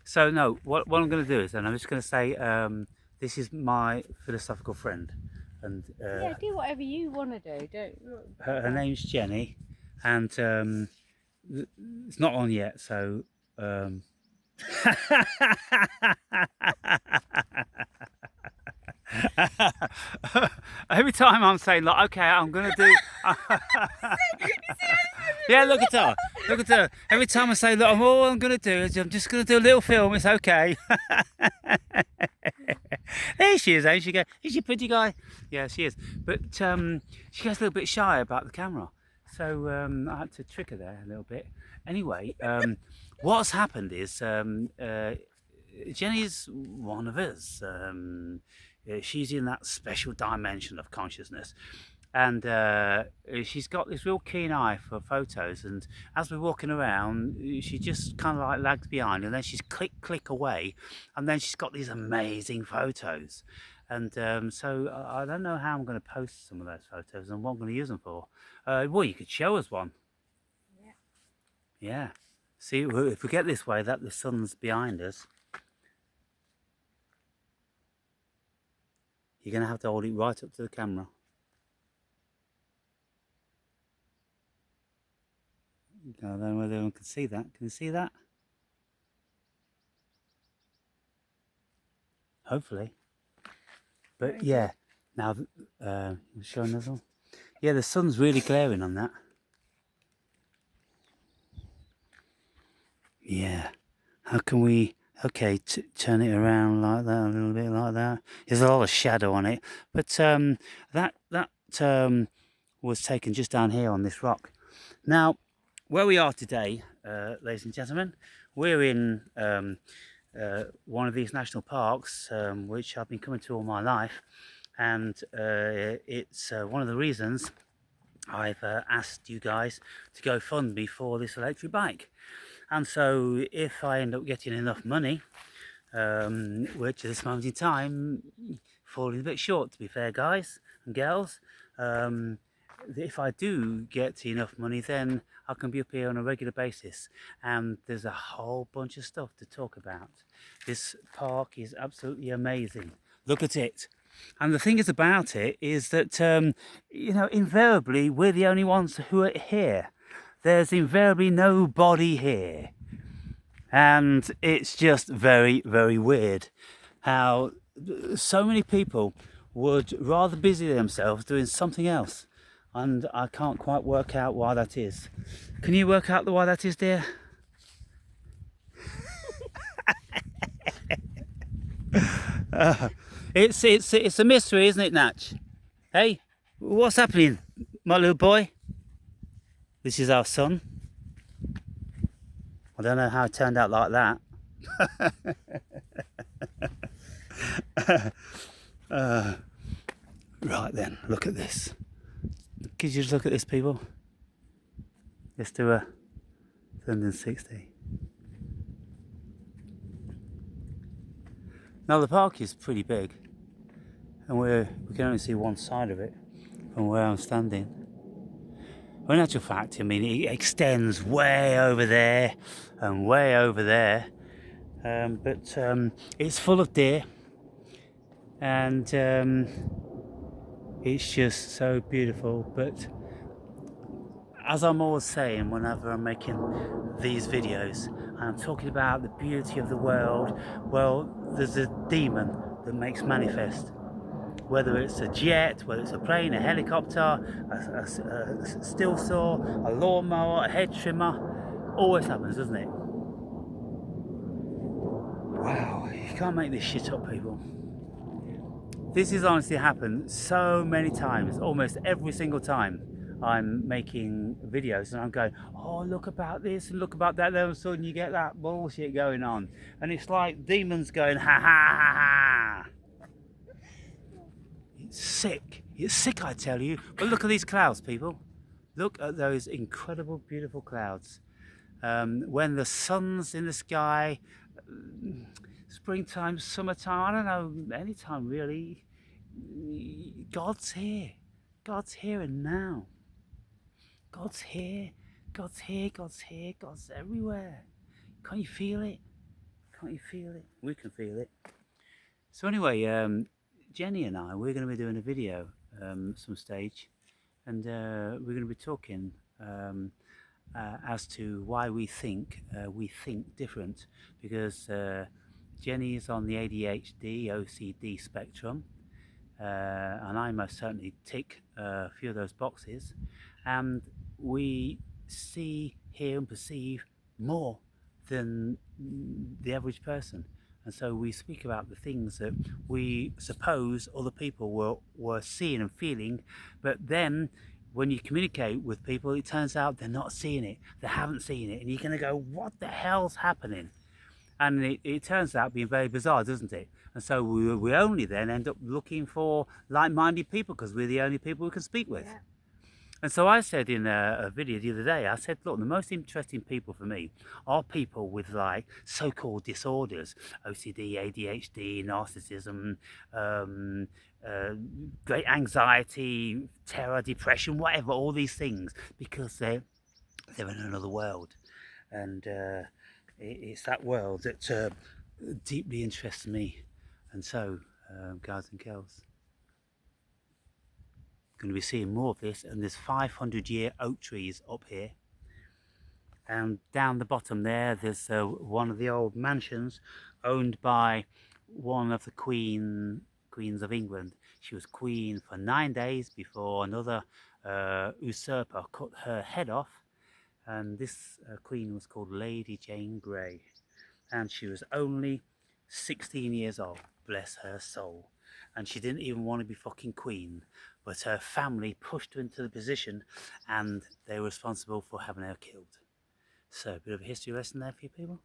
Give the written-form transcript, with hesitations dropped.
So no, what I'm going to do is, and I'm just going to say, this is my philosophical friend, and Yeah, do whatever you want to do. Don't. her name's Jenny, and it's not on yet. So um, every time I'm saying like, okay, I'm going to do. Yeah, look at her. Look at her. Every time I say, look, all I'm going to do is I'm just going to do a little film. It's okay. There she is, ain't she? Is she a pretty guy? Yeah, she is. But she gets a little bit shy about the camera. So I had to trick her there a little bit. Anyway, what's happened is Jenny's one of us. She's in that special dimension of consciousness. And she's got this real keen eye for photos. And as we're walking around, she just kind of like lags behind, and then she's click away, and then she's got these amazing photos. And so I don't know how I'm going to post some of those photos and what I'm going to use them for. Well, you could show us one. Yeah. Yeah. See, if we get this way, that the sun's behind us, you're going to have to hold it right up to the camera. I don't know whether anyone can see that. Can you see that? Hopefully. But yeah, now showing us all. Yeah, the sun's really glaring on that. Yeah. How can we? Okay, turn it around like that, a little bit like that. There's a lot of shadow on it, but that was taken just down here on this rock. Now, where we are today, ladies and gentlemen, we're in one of these national parks, which I've been coming to all my life, and it's one of the reasons I've asked you guys to go fund me for this electric bike. And so if I end up getting enough money, which at this moment in time, falling a bit short to be fair, guys and girls, if I do get enough money, then I can be up here on a regular basis. And there's a whole bunch of stuff to talk about. This park is absolutely amazing. Look at it. And the thing is about it is that, invariably we're the only ones who are here. There's invariably nobody here. And it's just very, very weird how so many people would rather busy themselves doing something else. And I can't quite work out why that is. Can you work out why that is, dear? It's a mystery, isn't it, Natch? Hey, what's happening, my little boy? This is our son. I don't know how it turned out like that. Right then, look at this. Could you just look at this, people? Let's do a 360. Now the park is pretty big, and we can only see one side of it from where I'm standing. Well, in actual fact, I mean, it extends way over there and way over there, but it's full of deer, and it's just so beautiful. But as I'm always saying whenever I'm making these videos and I'm talking about the beauty of the world, well, there's a demon that makes manifest. Whether it's a jet, whether it's a plane, a helicopter, a still saw, a lawnmower, a hedge trimmer, always happens, doesn't it? Wow, you can't make this shit up, people. This has honestly happened so many times, almost every single time I'm making videos and I'm going, oh, look about this and look about that. Then all of a sudden you get that bullshit going on. And it's like demons going, ha ha ha ha. It's sick. It's sick, I tell you. But look at these clouds, people. Look at those incredible, beautiful clouds. When the sun's in the sky, springtime, summertime, I don't know, anytime really, God's here. God's here and now. God's here. God's here. God's here. God's everywhere. Can't you feel it? Can't you feel it? We can feel it. So anyway, Jenny and I, we're going to be doing a video some stage, and we're going to be talking as to why we think different, because Jenny is on the ADHD, OCD spectrum, and I most certainly tick a few of those boxes, and we see, hear and perceive more than the average person. And so we speak about the things that we suppose other people were seeing and feeling, but then when you communicate with people, it turns out they're not seeing it, they haven't seen it, and you're going to go, what the hell's happening? And it turns out being very bizarre, doesn't it? And so we only then end up looking for like-minded people, because we're the only people we can speak with. Yeah. And so I said in a video the other day, I said, look, the most interesting people for me are people with like so-called disorders, OCD, ADHD, narcissism, great anxiety, terror, depression, whatever, all these things, because they're in another world. And it's that world that deeply interests me. And so, guys and girls, going to be seeing more of this, and there's 500-year oak trees up here, and down the bottom there's one of the old mansions owned by one of the queens of England. She was queen for 9 days before another usurper cut her head off, and this queen was called Lady Jane Grey, and she was only 16 years old, bless her soul. And she didn't even want to be fucking queen, but her family pushed her into the position, and they were responsible for having her killed. So a bit of a history lesson there for you people.